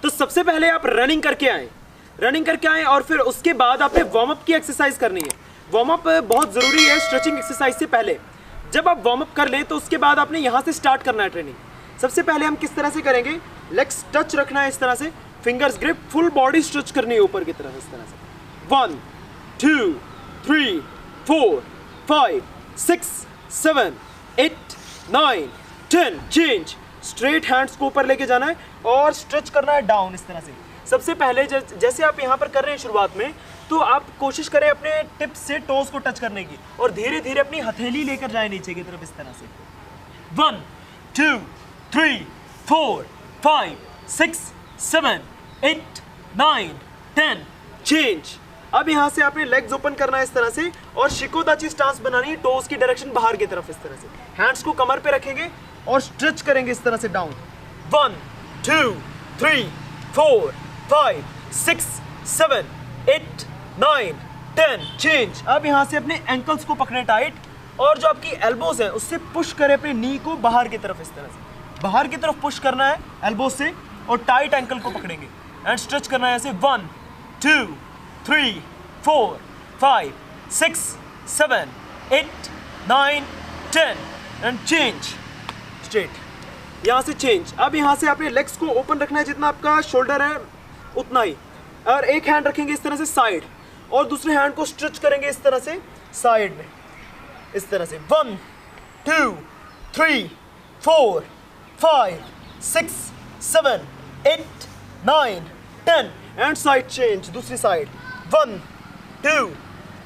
तो सबसे पहले आप रनिंग करके आए और फिर उसके बाद आपने वार्म अप की एक्सरसाइज करनी है। वार्म अप बहुत ज़रूरी है स्ट्रेचिंग एक्सरसाइज से पहले। जब आप वार्म अप कर लें तो उसके बाद आपने यहाँ से स्टार्ट करना है ट्रेनिंग। सबसे पहले हम किस तरह से करेंगे, लेग्स टच रखना है इस तरह से, fingers grip, full body stretch करनी है ऊपर की तरफ इस तरह से। 1 2 3 4 5 6 7 8 9 10। चेंज, स्ट्रेट हैंड्स को ऊपर लेके जाना है और स्ट्रेच करना है डाउन इस तरह से। सबसे पहले जैसे आप यहाँ पर कर रहे हैं शुरुआत में, तो आप कोशिश करें अपने टिप्स से टोज को टच करने की और धीरे धीरे अपनी हथेली लेकर जाए नीचे की तरफ इस तरह से। 1 2 3 4 5 6 7 8 9 10। चेंज। अब यहाँ से आपने लेग्स ओपन करना है इस तरह से और शिकोदाची स्टांस बनानी है, टोज की डायरेक्शन बाहर की तरफ इस तरह से। हैंड्स को कमर पे रखेंगे और स्ट्रेच करेंगे इस तरह से डाउन। 1 2 3 4 5 6 7 8 9 10। चेंज। अब यहाँ से अपने एंकल्स को पकड़े टाइट और जो आपकी एल्बोज है उससे पुश करें अपनी नी को बाहर की तरफ इस तरह से। बाहर की तरफ पुश करना है एल्बोज से और टाइट एंकल को पकड़ेंगे एंड स्ट्रेच करना है ऐसे। 1 2 3 4 5 6 7 8 9 10 एंड चेंज। स्ट्रेट। यहाँ से चेंज। अब यहाँ से आपने लेग्स को ओपन रखना है, जितना आपका शोल्डर है उतना ही, और एक हैंड रखेंगे इस तरह से साइड और दूसरे हैंड को स्ट्रेच करेंगे इस तरह से साइड में इस तरह से। 1 2 3 4 5 6 7 8 9 10 एंड साइड चेंज, दूसरी साइड। 1 2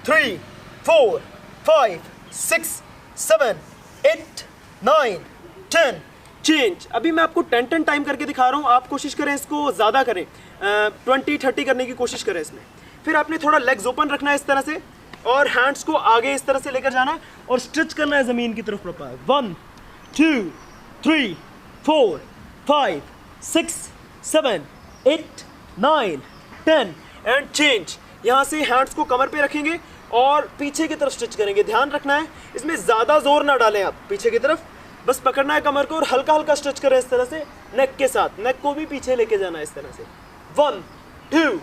3 4 5 6 7 8 9 10। चेंज। अभी मैं आपको 10 टाइम करके दिखा रहा हूँ, आप कोशिश करें इसको ज़्यादा करें, 20-30 करने की कोशिश करें इसमें। फिर आपने थोड़ा लेग्स ओपन रखना है इस तरह से और हैंड्स को आगे इस तरह से लेकर जाना है और स्ट्रेच करना है ज़मीन की तरफ प्रॉपर। 1 2 3 4 5 6 7 8 9 10 and change. यहाँ से हैंड्स को कमर पे रखेंगे और पीछे की तरफ स्ट्रेच करेंगे। ध्यान रखना है इसमें ज़्यादा जोर ना डालें आप, पीछे की तरफ बस पकड़ना है कमर को और हल्का हल्का स्ट्रेच करें इस तरह से नेक के साथ। नेक को भी पीछे लेके जाना है इस तरह से। 1 2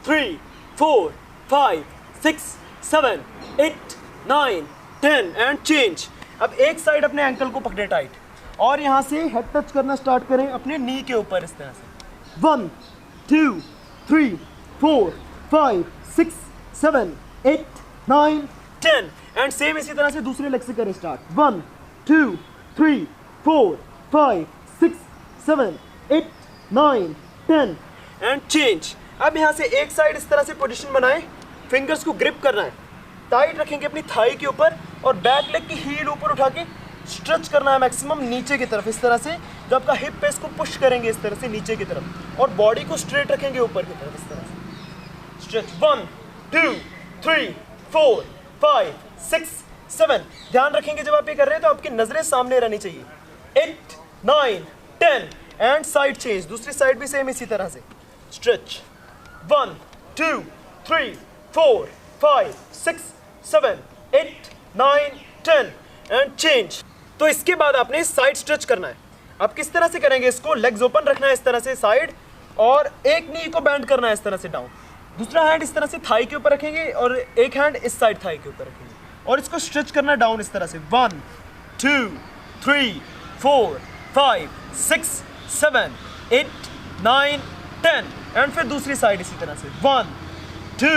3 4 5 6 7 8 9 10 एंड चेंज। अब एक साइड अपने एंकल को पकड़े टाइट और यहाँ से हेड टच करना स्टार्ट करें अपने नी के ऊपर इस तरह से। 1 2 3 4 5 6 7 8 9 10 एंड सेम इसी तरह से दूसरे लेग से करें स्टार्ट। 1 2 3 4 5 6 7 8 9 10 and change. अब यहाँ से एक साइड इस तरह से पोजीशन बनाएं, फिंगर्स को ग्रिप करना है, टाइट रखेंगे अपनी थाई के ऊपर और बैक लेग की हील ऊपर उठा के स्ट्रेच करना है मैक्सिमम नीचे की तरफ इस तरह से। जो आपका हिप है इसको पुश करेंगे इस तरह से नीचे की तरफ और बॉडी को स्ट्रेट रखेंगे ऊपर की तरफ इस तरह से। स्ट्रेच। 1 2 3 4 5 6 7। ध्यान रखेंगे जब आप ये कर रहे हैं तो आपकी नजरें सामने रहनी चाहिए। 8 9 10 एंड साइड चेंज, दूसरी साइड भी सेम इसी तरह से। स्ट्रेच। 1 2 3 4 5 6 7 8 9 10 and change. तो इसके बाद आपने साइड स्ट्रेच करना है। आप किस तरह से करेंगे इसको, लेग्स ओपन रखना है इस तरह से साइड और एक नी को बेंड करना है इस तरह से डाउन, दूसरा हैंड इस तरह से थाई के ऊपर रखेंगे और एक हैंड इस साइड थाई के ऊपर रखेंगे और इसको स्ट्रेच करना है डाउन इस तरह से। 1 2 3 4 5 6 7 8 9 10 एंड फिर दूसरी साइड इसी तरह से। 1 2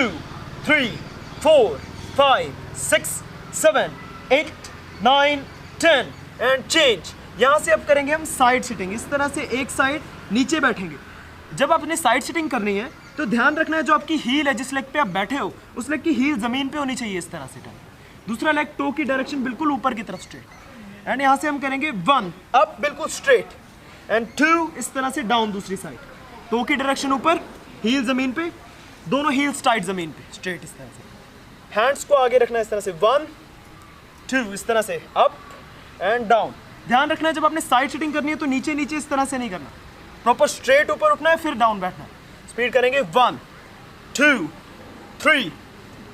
3 4 5 6 7 8 9 10 एंड चेंज। यहाँ से अब करेंगे हम साइड सिटिंग। इस तरह से एक साइड नीचे बैठेंगे। जब आपने साइड सिटिंग करनी है तो ध्यान रखना है जो आपकी हील है, जिस लेग पे आप बैठे हो उस लेग की हील जमीन पे होनी चाहिए इस तरह से। दूसरा लेग टो की डायरेक्शन बिल्कुल ऊपर की तरफ स्ट्रेट एंड यहाँ से हम करेंगे 1 अप बिल्कुल स्ट्रेट एंड 2 इस तरह से डाउन दूसरी साइड। टो की डायरेक्शन ऊपर, हील जमीन पे, दोनों हील्स टाइट जमीन पे स्ट्रेट इस तरह से। हैंड्स को आगे रखना है इस तरह से। 1 2 इस तरह से अप एंड डाउन। ध्यान रखना है जब आपने साइड सिटिंग करनी है तो नीचे नीचे इस तरह से नहीं करना, प्रॉपर स्ट्रेट ऊपर उठना है फिर डाउन बैठना है। स्पीड करेंगे 1 2 3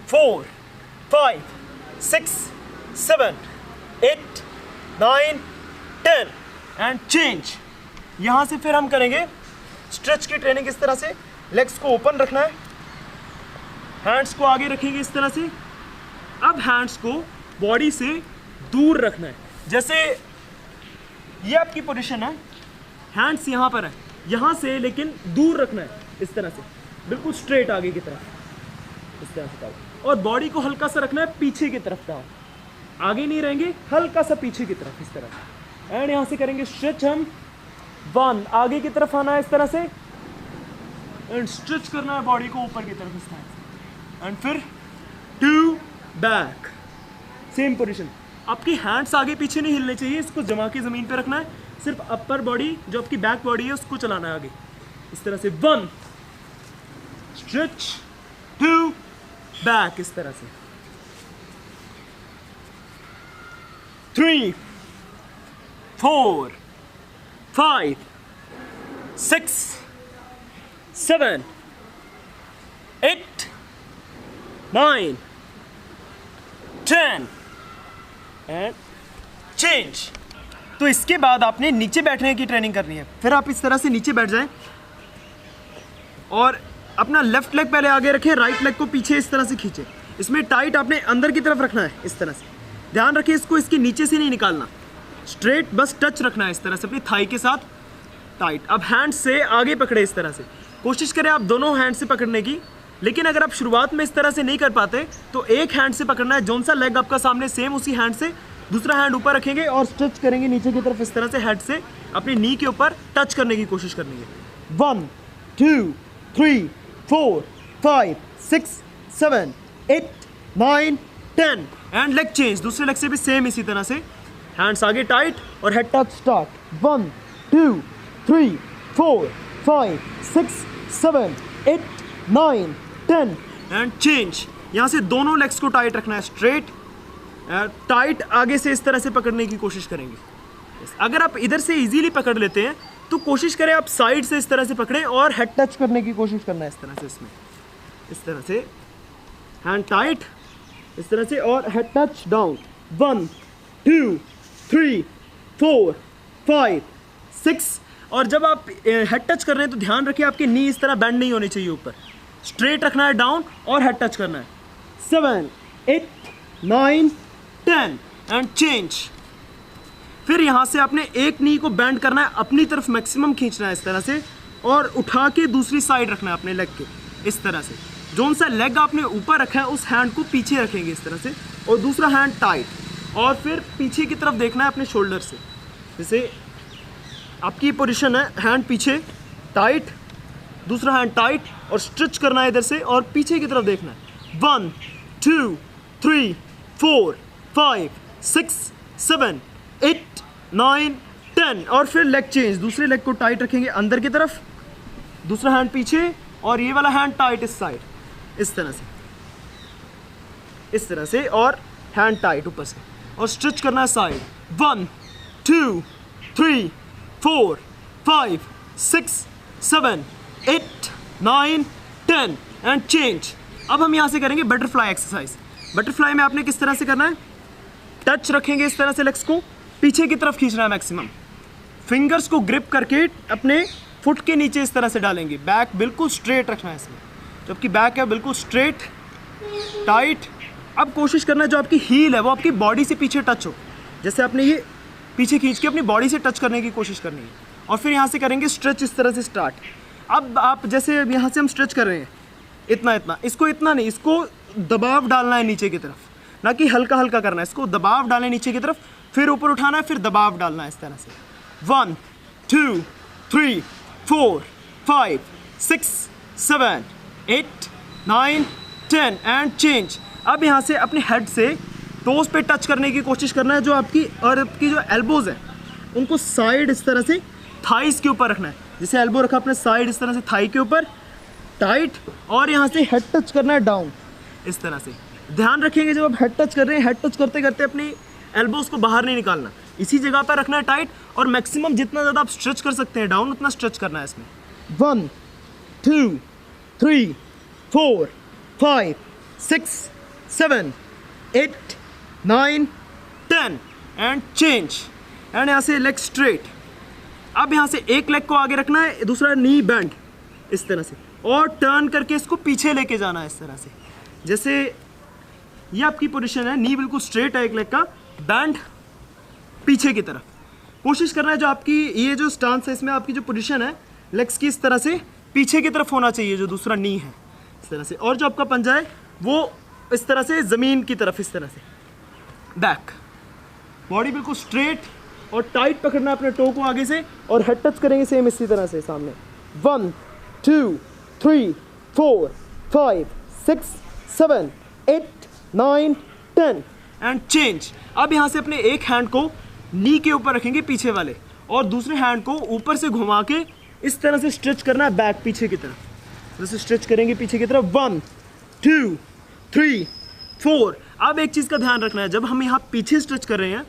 4 5 6 7 8 9 10 एंड चेंज। यहाँ से फिर हम करेंगे स्ट्रेच की ट्रेनिंग इस तरह से, लेग्स को ओपन रखना है, हैंड्स को आगे रखेंगे इस तरह से। अब हैंड्स को बॉडी से दूर रखना है, जैसे ये आपकी पोजीशन है, हैंड्स यहाँ पर है, यहाँ से लेकिन दूर रखना है इस तरह से, बिल्कुल स्ट्रेट आगे की तरफ इस तरह से डाउन, और बॉडी को हल्का सा रखना है पीछे की तरफ डाउन, आगे नहीं रहेंगे, हल्का सा पीछे की तरफ इस तरह से। एंड यहाँ से करेंगे स्ट्रेच हम, 1 आगे की तरफ आना है इस तरह से, एंड स्ट्रेच करना है बॉडी को ऊपर की तरफ इस तरह से, एंड फिर 2 बैक, सेम पोजीशन। आपकी हैंड्स आगे पीछे नहीं हिलने चाहिए, इसको जमा के ज़मीन पे रखना है, सिर्फ अपर बॉडी जो आपकी बैक बॉडी है उसको चलाना है आगे इस तरह से। 1 स्ट्रेच, 2 बैक इस तरह से, 3 4 5 6 7 8 9 10 एंड चेंज। तो इसके बाद आपने नीचे बैठने की ट्रेनिंग करनी है। फिर आप इस तरह से नीचे बैठ जाएं और अपना लेफ्ट लेग पहले आगे रखें, राइट लेग को पीछे इस तरह से खींचें। इसमें टाइट आपने अंदर की तरफ रखना है इस तरह से, ध्यान रखिए इसको इसके नीचे से नहीं निकालना, स्ट्रेट बस टच रखना है इस तरह से अपनी थाई के साथ टाइट। अब हैंड से आगे पकड़े इस तरह से, कोशिश करें आप दोनों हैंड से पकड़ने की, लेकिन अगर आप शुरुआत में इस तरह से नहीं कर पाते तो एक हैंड से पकड़ना है, जौन सा लेग आपका सामने सेम उसी हैंड से दूसरा हैंड ऊपर रखेंगे और स्ट्रेच करेंगे नीचे की तरफ इस तरह से, हेड से अपनी नी के ऊपर टच करने की कोशिश करनी है। 1 2 3 4 5 6 7 8 9 10 एंड लेग चेंज। दूसरे लेग से भी सेम इसी तरह से, हैंड्स आगे टाइट और head touch start. 1 2 3 4 5 6 7 8 9 10 and change. यहाँ से दोनों लेग्स को टाइट रखना है, स्ट्रेट टाइट आगे से इस तरह से पकड़ने की कोशिश करेंगे। अगर आप इधर से इजीली पकड़ लेते हैं तो कोशिश करें आप साइड से इस तरह से पकड़ें और हेड टच करने की कोशिश करना है इस तरह से, इसमें इस तरह से हैंड टाइट इस तरह से और हेड टच डाउन। 1 2 3 4 5 6 और जब आप हेड टच कर रहे हैं तो ध्यान रखिए आपकी नी इस तरह बेंड नहीं होनी चाहिए, ऊपर स्ट्रेट रखना है डाउन और हेड टच करना है। 7 8 9 10 एंड चेंज। फिर यहाँ से आपने एक नी को बेंड करना है, अपनी तरफ मैक्सिमम खींचना है इस तरह से और उठा के दूसरी साइड रखना है अपने लेग के इस तरह से। जोन सा लेग आपने ऊपर रखा है उस हैंड को पीछे रखेंगे इस तरह से और दूसरा हैंड टाइट और फिर पीछे की तरफ देखना है अपने शोल्डर से। जैसे आपकी पोजीशन है, हैंड पीछे टाइट, दूसरा हैंड टाइट और स्ट्रेच करना है इधर से और पीछे की तरफ देखना है। 1 2 3 4 5 6 7 8 9 10 और फिर लेग चेंज। दूसरे लेग को टाइट रखेंगे अंदर की तरफ, दूसरा हैंड पीछे और ये वाला हैंड टाइट इस साइड इस तरह से और हैंड टाइट ऊपर से और स्ट्रेच करना है साइड। 1 2 3 4 5 6 7 8 9 10 and change. अब हम यहाँ से करेंगे बटरफ्लाई एक्सरसाइज। बटरफ्लाई में आपने किस तरह से करना है, टच रखेंगे इस तरह से, लेग्स को पीछे की तरफ खींचना है मैक्सिमम, फिंगर्स को ग्रिप करके अपने फुट के नीचे इस तरह से डालेंगे, बैक बिल्कुल स्ट्रेट रखना है इसमें, जबकि बैक है बिल्कुल स्ट्रेट टाइट। अब कोशिश करना है जो आपकी हील है वो आपकी बॉडी से पीछे टच हो, जैसे आपने ये पीछे खींच के अपनी बॉडी से टच करने की कोशिश करनी है और फिर यहाँ से करेंगे स्ट्रेच इस तरह से स्टार्ट। अब आप जैसे यहाँ से हम स्ट्रेच कर रहे हैं इतना इतना, इसको इतना नहीं, इसको दबाव डालना है नीचे की तरफ, ना कि हल्का हल्का करना है, इसको दबाव डालना है नीचे की तरफ, फिर ऊपर उठाना है, फिर दबाव डालना है इस तरह से। 1 2 3 4 5 6 7 8 9 10 एंड चेंज। अब यहाँ से अपने हेड से टोस पे टच करने की कोशिश करना है, जो आपकी और आपकी जो एल्बोज है उनको साइड इस तरह से थाइस के ऊपर रखना है, जैसे एल्बो रखा अपने साइड इस तरह से थाई के ऊपर टाइट और यहाँ से हेड टच करना है डाउन इस तरह से। ध्यान रखेंगे जब आप हेड टच कर रहे हैं, हेड टच करते करते अपनी एल्बोज को बाहर नहीं निकालना, इसी जगह पर रखना है टाइट और मैक्सिमम जितना ज़्यादा आप स्ट्रेच कर सकते हैं डाउन उतना स्ट्रेच करना है इसमें। 1 2 3 4 5 6 7 8 9 10 एंड चेंज। एंड यहाँ से लेग स्ट्रेट। अब यहाँ से एक लेग को आगे रखना है, दूसरा नी बैंड इस तरह से, और टर्न करके इसको पीछे लेके जाना है इस तरह से। जैसे ये आपकी पोजीशन है, नी बिल्कुल स्ट्रेट है एक लेग का, बैंड पीछे की तरफ। कोशिश करना है जो आपकी ये जो स्टांस है इसमें आपकी जो पोजीशन है लेग्स की इस तरह से पीछे की तरफ होना चाहिए, जो दूसरा नी है इस तरह से, और जो आपका पंजा है वो इस तरह से ज़मीन की तरफ इस तरह से। बैक, बॉडी बिल्कुल स्ट्रेट और टाइट पकड़ना है अपने टो को आगे से, और हेड टच करेंगे सेम इसी तरह से सामने। 1 2 3 4 5 6 7 8 9 10 एंड चेंज। अब यहाँ से अपने एक हैंड को नी के ऊपर रखेंगे पीछे वाले, और दूसरे हैंड को ऊपर से घुमा के इस तरह से स्ट्रेच करना है बैक पीछे की तरफ। जैसे स्ट्रेच करेंगे पीछे की तरफ 1 2 3 4। अब एक चीज़ का ध्यान रखना है, जब हम यहाँ पीछे स्ट्रेच कर रहे हैं,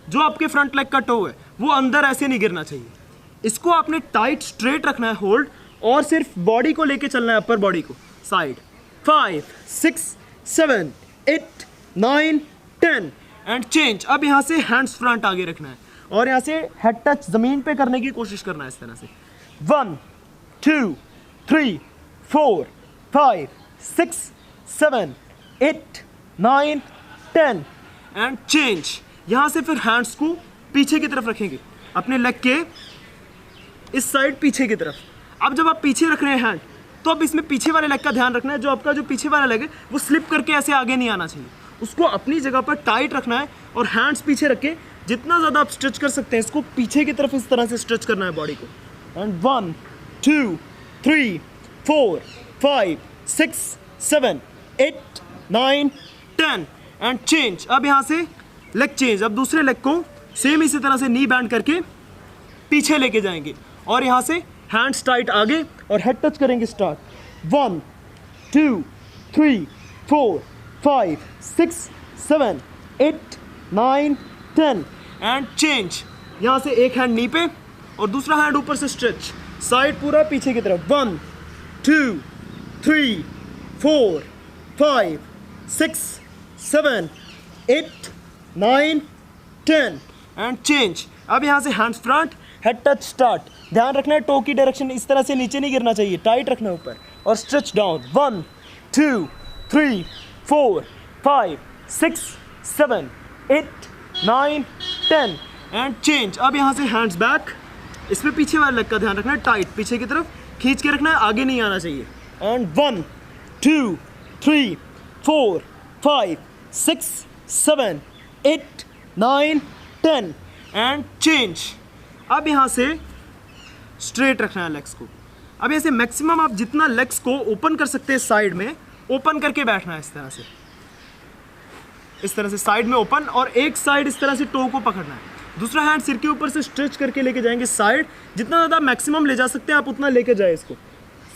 जो आपके फ्रंट लेग का टो है वो अंदर ऐसे नहीं गिरना चाहिए। इसको आपने टाइट स्ट्रेट रखना है होल्ड, और सिर्फ बॉडी को लेके चलना है, अपर बॉडी को साइड। 5 6 7 8 9 10 and change. अब यहाँ से हैंड्स फ्रंट आगे रखना है, और यहाँ से हेड टच ज़मीन पे करने की कोशिश करना है इस तरह से। 1 2 3 4 5 6 7 8 9 10 एंड चेंज। यहाँ से फिर हैंड्स को पीछे की तरफ रखेंगे, अपने लेग के इस साइड पीछे की तरफ। अब जब आप पीछे रख रहे हैं हैंड, तो अब इसमें पीछे वाले लेग का ध्यान रखना है, जो आपका जो पीछे वाला लेग है वो स्लिप करके ऐसे आगे नहीं आना चाहिए, उसको अपनी जगह पर टाइट रखना है, और हैंड्स पीछे रख के जितना ज़्यादा आप स्ट्रेच कर सकते हैं इसको पीछे की तरफ इस तरह से स्ट्रेच करना है बॉडी को। And 1 2 3 4 5 6 7 8 9 10 and change. अब यहाँ से लेग चेंज, अब दूसरे लेग को सेम इसी तरह से नी बैंड करके पीछे लेके जाएंगे, और यहाँ से हैंड्स टाइट आगे और हेड टच करेंगे स्टार्ट। 1 2 3 4 5 6 7 8 9 10 and change. यहाँ से एक हैंड नी पे और दूसरा हैंड ऊपर से स्ट्रेच, साइड पूरा पीछे की तरफ। 1 2 3 4 5 6 7 8 9 10 एंड चेंज। अब यहाँ से hands front, head touch start. ध्यान रखना है टो की डायरेक्शन इस तरह से नीचे नहीं गिरना चाहिए, टाइट रखना है ऊपर, और स्ट्रेच डाउन। 1 2 3 4 5 6 7 8 9 10 and change. अब यहाँ से हैंड्स बैक, इसमें पीछे वाले लेग का ध्यान रखना है, टाइट पीछे की तरफ खींच के रखना है, आगे नहीं आना चाहिए। And 1 2 3 4 5 6 7 8 9 10 and change. अब यहाँ से स्ट्रेट रखना है लेग्स को। अब ऐसे मैक्सिमम आप जितना लेग्स को ओपन कर सकते हैं साइड में, ओपन करके बैठना है इस तरह से साइड में ओपन, और एक साइड इस तरह से टो को पकड़ना है, दूसरा हैंड सिर के ऊपर से स्ट्रेच करके लेके जाएंगे साइड। जितना ज़्यादा मैक्सिमम ले जा सकते हैं आप उतना लेके जाए इसको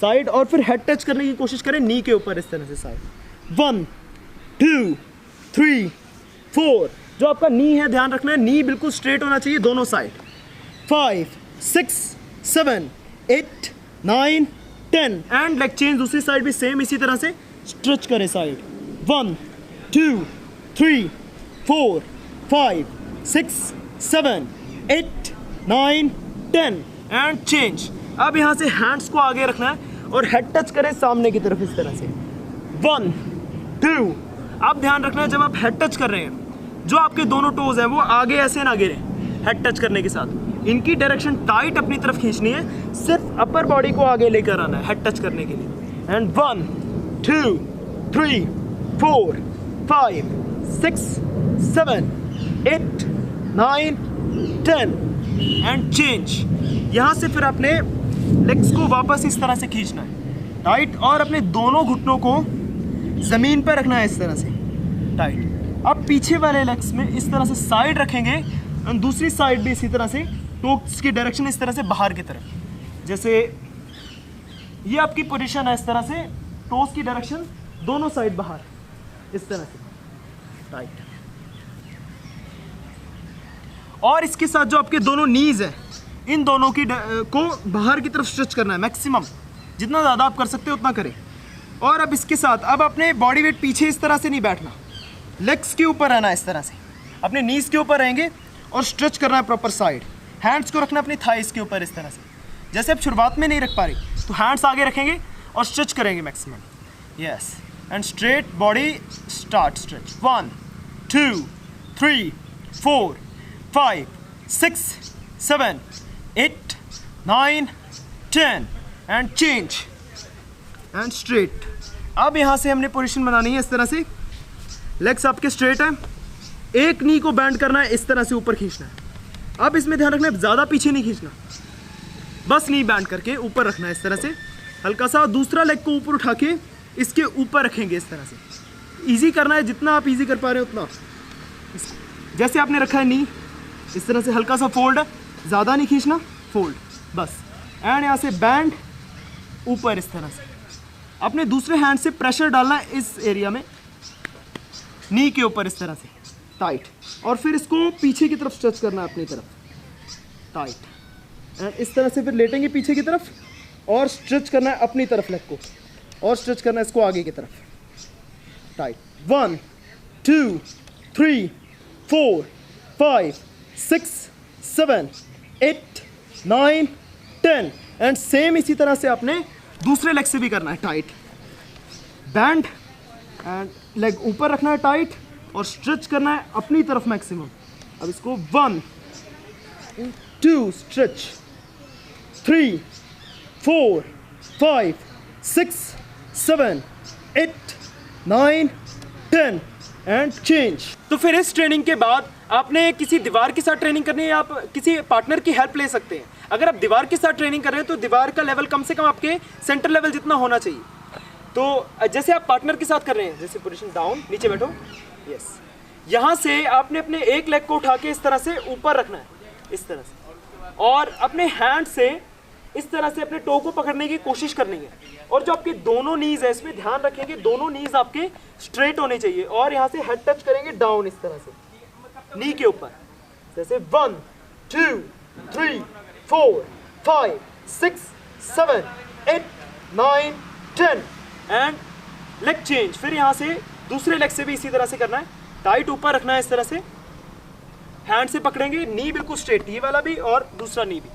साइड, और फिर हेड टच करने की कोशिश करें नी के ऊपर इस तरह से साइड। 1 2 3 4। जो आपका नी है ध्यान रखना है, नी बिल्कुल स्ट्रेट होना चाहिए दोनों साइड। 5 6 7 8 9 10 and leg change. दूसरी साइड भी सेम इसी तरह से स्ट्रेच करें साइड। 1 2 3 4 5 6 7 8 9 10 and change. अब यहाँ से हैंड्स को आगे रखना है और हेड टच करें सामने की तरफ इस तरह से। 1 2। अब ध्यान रखना है जब आप हेड टच कर रहे हैं, जो आपके दोनों टोज हैं वो आगे ऐसे ना गिरे हेड टच करने के साथ, इनकी डायरेक्शन टाइट अपनी तरफ खींचनी है, सिर्फ अपर बॉडी को आगे लेकर आना है हेड टच करने के लिए। And 1 2 3 4 5 6 7 8 9 10 and change. यहाँ से फिर अपने लेग्स को वापस इस तरह से खींचना है टाइट, और अपने दोनों घुटनों को ज़मीन पर रखना है इस तरह से टाइट। अब पीछे वाले लेग्स में इस तरह से साइड रखेंगे, और दूसरी साइड भी इसी तरह से टोक्स की डायरेक्शन इस तरह से बाहर की तरफ। जैसे ये आपकी पोजीशन है, इस तरह से टोस की डायरेक्शन दोनों साइड बाहर इस तरह से टाइट। और इसके साथ जो आपके दोनों नीज है, इन दोनों की को बाहर की तरफ स्ट्रेच करना है मैक्सिमम, जितना ज़्यादा आप कर सकते हो उतना करें। और अब इसके साथ अब अपने बॉडी वेट पीछे इस तरह से नहीं बैठना, लेग्स के ऊपर रहना है इस तरह से, अपने नीज के ऊपर रहेंगे और स्ट्रेच करना है प्रॉपर साइड। हैंड्स को रखना अपनी थाइस के ऊपर इस तरह से। जैसे आप शुरुआत में नहीं रख पा रही तो हैंड्स आगे रखेंगे और स्ट्रेच करेंगे maximum. Yes, and straight body, start stretch. 1 2 3 4 5 6 7 8 9 10 and change and straight. अब यहाँ से हमने पोजीशन बनानी है इस तरह से, लेग्स आपके स्ट्रेट है, एक नी को बैंड करना है, इस तरह से ऊपर खींचना है। अब इसमें ध्यान रखना है ज़्यादा पीछे नहीं खींचना, बस नी बैंड करके ऊपर रखना है इस तरह से हल्का सा। दूसरा लेग को ऊपर उठा के इसके ऊपर रखेंगे इस तरह से। इजी करना है, जितना आप इजी कर पा रहे हो उतना। जैसे आपने रखा है नी, इस तरह से हल्का सा फोल्ड है, ज़्यादा नहीं खींचना, फोल्ड बस। एंड यहाँ से बैंड ऊपर इस तरह से। अपने दूसरे हैंड से प्रेशर डालना है इस एरिया में, नी के ऊपर इस तरह से टाइट, और फिर इसको पीछे की तरफ स्ट्रेच करना है अपनी तरफ टाइट। एंड इस तरह से फिर लेटेंगे पीछे की तरफ और स्ट्रेच करना है अपनी तरफ लेग को, और स्ट्रेच करना है इसको आगे की तरफ टाइट। 1 2 3 4 5 6 7 8 9 10 एंड सेम इसी तरह से आपने दूसरे लेग से भी करना है टाइट। बैंड एंड लेग ऊपर रखना है टाइट और स्ट्रेच करना है अपनी तरफ मैक्सिमम। अब इसको 1 2 स्ट्रेच, 3 4 5 6 7 8 9 10 एंड चेंज। तो फिर इस ट्रेनिंग के बाद आपने किसी दीवार के साथ ट्रेनिंग करनी है, आप किसी पार्टनर की हेल्प ले सकते हैं। अगर आप दीवार के साथ ट्रेनिंग कर रहे हैं तो दीवार का लेवल कम से कम आपके सेंटर लेवल जितना होना चाहिए। तो जैसे आप पार्टनर के साथ कर रहे हैं, जैसे पोजीशन डाउन, नीचे बैठो, यस, यहाँ से आपने अपने एक लेग को उठा के इस तरह से ऊपर रखना है इस तरह से, और अपने हैंड से इस तरह से अपने टो को पकड़ने की कोशिश करनी है। और जो आपके दोनों नीज है इसमें ध्यान रखेंगे, दोनों नीज आपके स्ट्रेट होने चाहिए, और यहाँ से हेड टच करेंगे डाउन इस तरह से नी के ऊपर, जैसे 1 2 3 4 5 6 7 8 9 10 एंड लेग चेंज। फिर यहाँ से दूसरे लेग से भी इसी तरह से करना है, टाइट ऊपर रखना है इस तरह से, हैंड से पकड़ेंगे, नी बिल्कुल स्ट्रेट, ये वाला भी और दूसरा नी भी,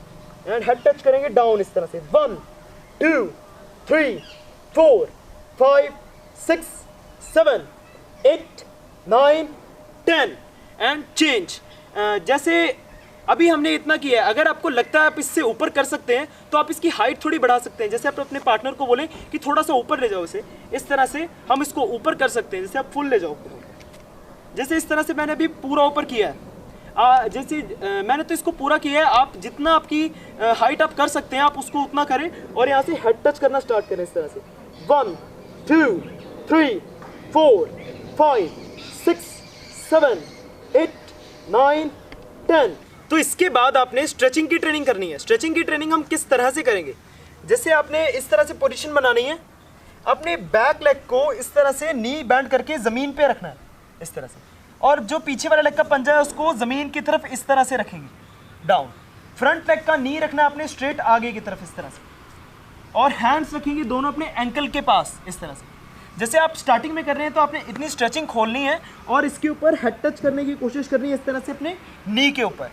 एंड हेड टच करेंगे डाउन इस तरह से। 1 2 3 4 5 6 7 8 9 10 एंड चेंज। जैसे अभी हमने इतना किया है, अगर आपको लगता है आप इससे ऊपर कर सकते हैं तो आप इसकी हाइट थोड़ी बढ़ा सकते हैं। जैसे आप अपने पार्टनर को बोलें कि थोड़ा सा ऊपर ले जाओ इसे, इस तरह से हम इसको ऊपर कर सकते हैं। जैसे आप फुल ले जाओ, जैसे इस तरह से मैंने अभी पूरा ऊपर किया है, जैसे मैंने तो इसको पूरा किया है। आप जितना आपकी हाइट आप कर सकते हैं आप उसको उतना करें, और यहाँ से हेड टच करना स्टार्ट करें इस तरह से। 1 2 3 4 5 6 7 8 9 10। तो इसके बाद आपने स्ट्रेचिंग की ट्रेनिंग करनी है। स्ट्रेचिंग की ट्रेनिंग हम किस तरह से करेंगे, जैसे आपने इस तरह से पोजीशन बनानी है, अपने बैक लेग को इस तरह से नी बैंड करके ज़मीन पे रखना है इस तरह से, और जो पीछे वाला लेग का पंजा है उसको ज़मीन की तरफ इस तरह से रखेंगे डाउन। फ्रंट लेग का नी रखना है अपने स्ट्रेट आगे की तरफ इस तरह से, और हैंड्स रखेंगे दोनों अपने एंकल के पास इस तरह से। जैसे आप स्टार्टिंग में कर रहे हैं तो आपने इतनी स्ट्रेचिंग खोलनी है और इसके ऊपर हेड टच करने की कोशिश करनी है इस तरह से अपने नी के ऊपर।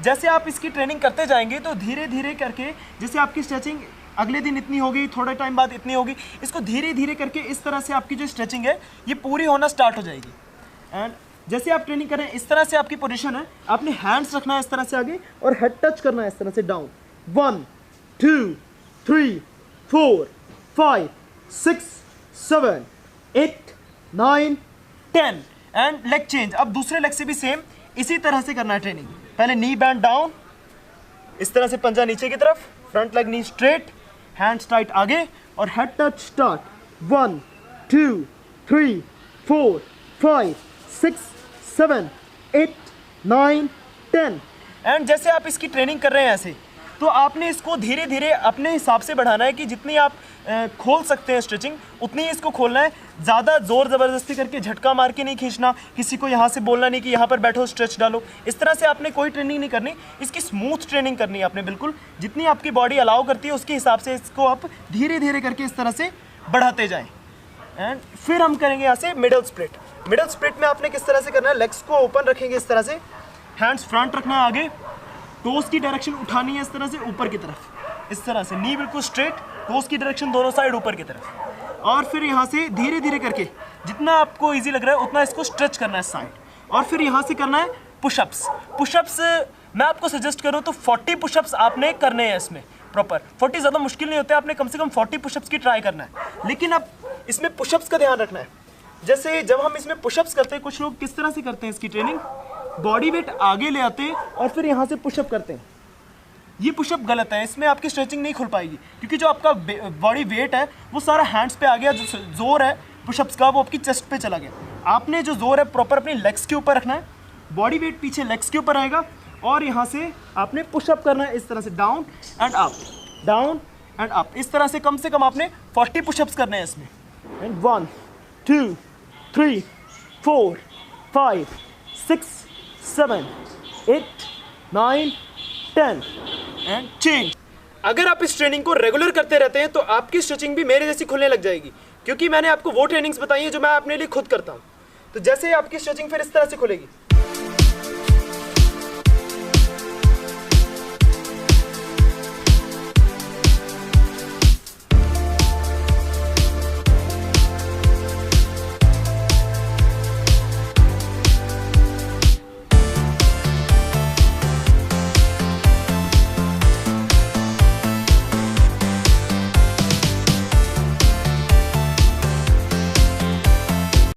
जैसे आप इसकी ट्रेनिंग करते जाएंगे तो धीरे धीरे करके, जैसे आपकी स्ट्रेचिंग अगले दिन इतनी होगी, थोड़े टाइम बाद इतनी होगी, इसको धीरे धीरे करके इस तरह से आपकी जो स्ट्रेचिंग है ये पूरी होना स्टार्ट हो जाएगी। एंड जैसे आप ट्रेनिंग करें इस तरह से आपकी पोजीशन है, आपने हैंड्स रखना है इस तरह से आगे और हेड टच करना है इस तरह से डाउन। 1 2 3 4 5 6 7 8 9 10 and leg change. अब दूसरे लेग से भी सेम इसी तरह से करना है ट्रेनिंग। पहले नी बैंड डाउन, इस तरह से पंजा नीचे की तरफ, front leg knee straight, hands tight आगे और हेड टच स्टार्ट। 1 2 3 4 5 6 7 8 9 10 एंड जैसे आप इसकी ट्रेनिंग कर रहे हैं ऐसे, तो आपने इसको धीरे धीरे अपने हिसाब से बढ़ाना है कि जितनी आप खोल सकते हैं स्ट्रेचिंग उतनी ही इसको खोलना है। ज़्यादा ज़ोर ज़बरदस्ती करके झटका मार के नहीं खींचना, किसी को यहाँ से बोलना नहीं कि यहाँ पर बैठो स्ट्रेच डालो, इस तरह से आपने कोई ट्रेनिंग नहीं करनी। इसकी स्मूथ ट्रेनिंग करनी है आपने, बिल्कुल जितनी आपकी बॉडी अलाउ करती है उसके हिसाब से इसको आप धीरे धीरे करके इस तरह से बढ़ाते जाएँ। एंड फिर हम करेंगे यहाँ से मिडल स्प्लिट। मिडल स्प्लिट में आपने किस तरह से करना है, लेग्स को ओपन रखेंगे इस तरह से, हैंड्स फ्रंट रखना है आगे, टोस की डायरेक्शन उठानी है इस तरह से ऊपर की तरफ, इस तरह से नी बिल्कुल स्ट्रेट, टोस की डायरेक्शन दोनों साइड ऊपर की तरफ। और फिर यहाँ से धीरे धीरे करके जितना आपको इजी लग रहा है उतना इसको स्ट्रेच करना है साइड। और फिर यहाँ से करना है पुशअप्स। पुशअप्स मैं आपको सजेस्ट करूँ तो 40 पुशअप्स आपने करने हैं इसमें प्रॉपर। 40 ज़्यादा मुश्किल नहीं होते, आपने कम से कम 40 पुशअप्स की ट्राई करना है। लेकिन अब इसमें पुशअप्स का ध्यान रखना है। जैसे जब हम इसमें पुशअप्स करते हैं, कुछ लोग किस तरह से करते हैं इसकी ट्रेनिंग, बॉडी वेट आगे ले आते हैं और फिर यहाँ से पुशअप करते हैं। ये पुशअप गलत है, इसमें आपकी स्ट्रेचिंग नहीं खुल पाएगी, क्योंकि जो आपका बॉडी वेट है वो सारा हैंड्स पे आ गया। जो जोर है पुशअप्स का वो आपकी चेस्ट पे चला गया। आपने जो जोर है प्रॉपर अपनी लेग्स के ऊपर रखना है, बॉडी वेट पीछे लेग्स के ऊपर आएगा और यहाँ से आपने पुशअप करना है इस तरह से, down and up, down and up. इस तरह से कम आपने 40 पुशअप्स करने हैं इसमें। And 1 2 3 4 5 6 7 8 9 10 and change. अगर आप इस ट्रेनिंग को रेगुलर करते रहते हैं तो आपकी स्ट्रेचिंग भी मेरे जैसी खुलने लग जाएगी, क्योंकि मैंने आपको वो ट्रेनिंग्स बताई है जो मैं अपने लिए खुद करता हूँ। तो जैसे आपकी स्ट्रेचिंग फिर इस तरह से खुलेगी।